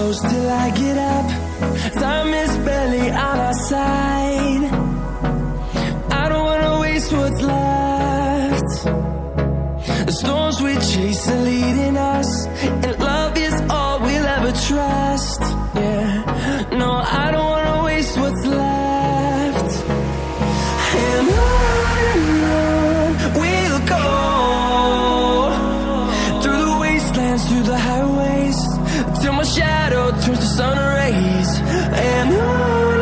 close till I get up. Time is barely on our side. I don't wanna waste what's left. The storms we chase are leading us, and love is all we'll ever trust. Yeah, no, I don't wanna waste what's left. And on we'll go, through the wastelands, through the highways, till my shadow turns to sun rays. And on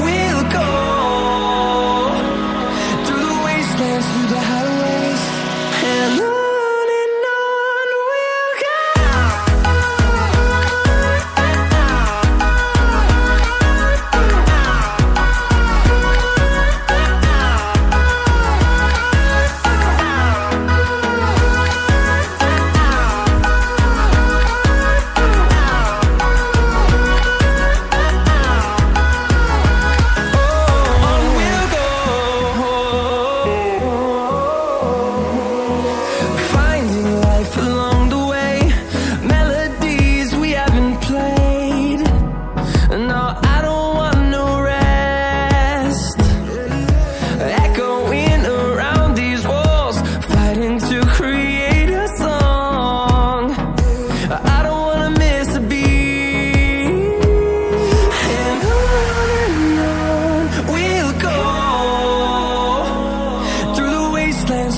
we'll go, through the wastelands, through the highways, and on we'll go.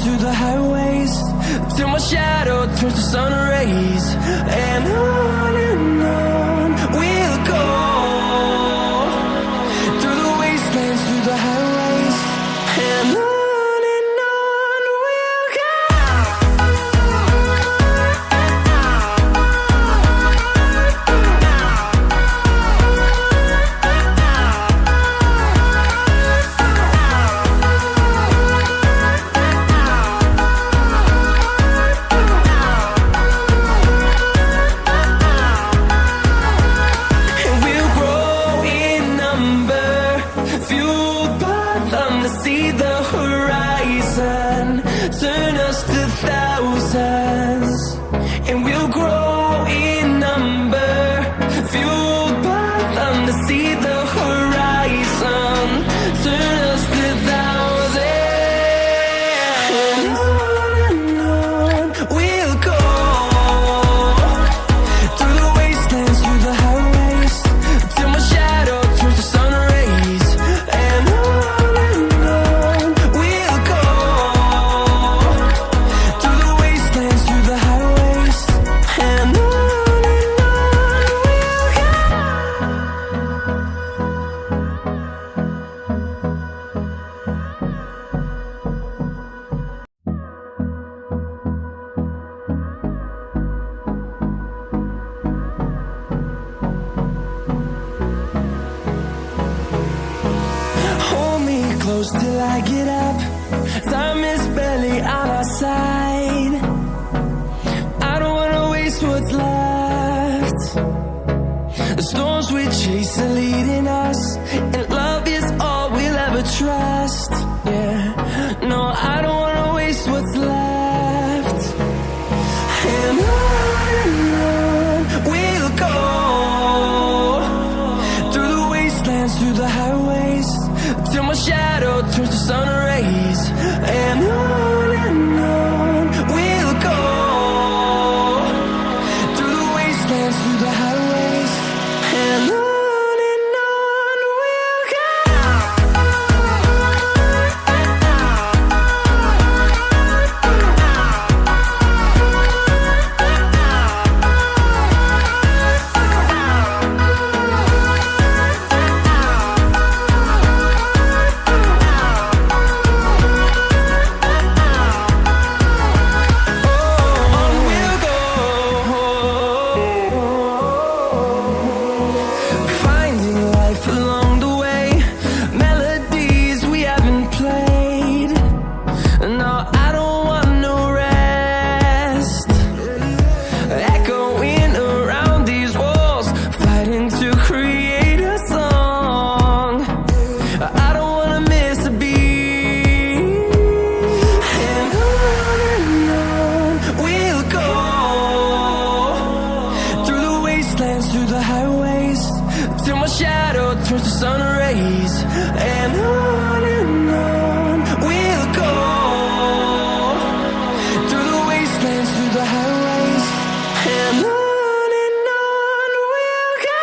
Through the highways, till my shadow turns to sun rays. And on we'll go, through the wastelands, through the highways, and on we'll go. See the horizon, turn us to thousands, and we'll grow in number, fueled by them to see the horizon, turn us to thousands. And on we'll go, through the wastelands, through the highways, till my shadow turns to sun rays. And close till I get up. Time is barely on our side. I don't wanna waste what's left. The storms we chase are leading us, and love is all we'll ever trust. Yeah, no, I don't wanna waste what's left. And on we'll go, through the wastelands, through the highways, till my shadow turns to sun rays. And on we'll go, through the wastelands, through the highways, and on we'll go. till my shadow turns to sun rays. And on we'll go, through the wastelands, through the highways. And on we'll go.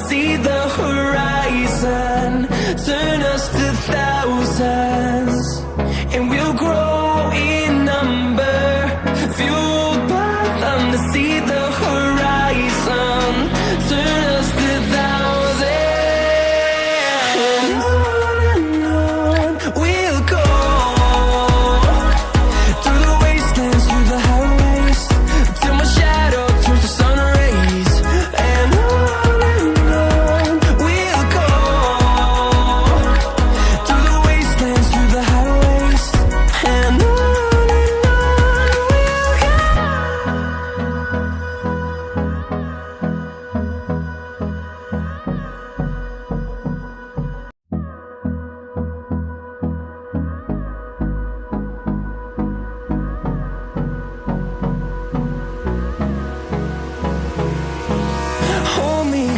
See the horizon, turn us to thousands, and we'll grow in number, fueled by them to see the horizon, turn us to thousands. And on we'll go, through the wastelands, through the highways, till my shadow turns to sun rays. And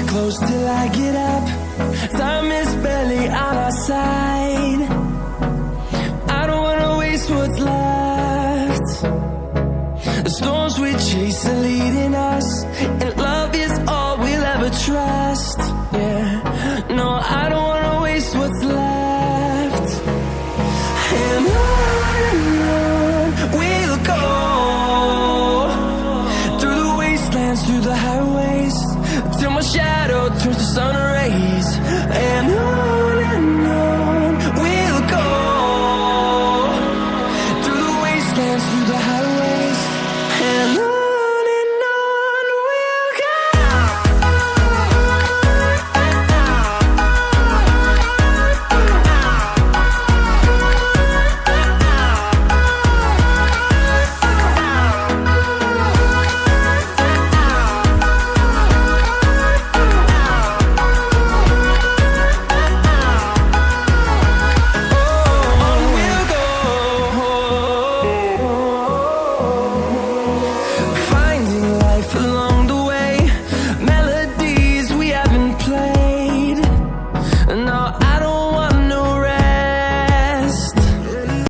close till I get up. Time is barely on our side. I don't wanna waste what's left. The storms we chase are leading us.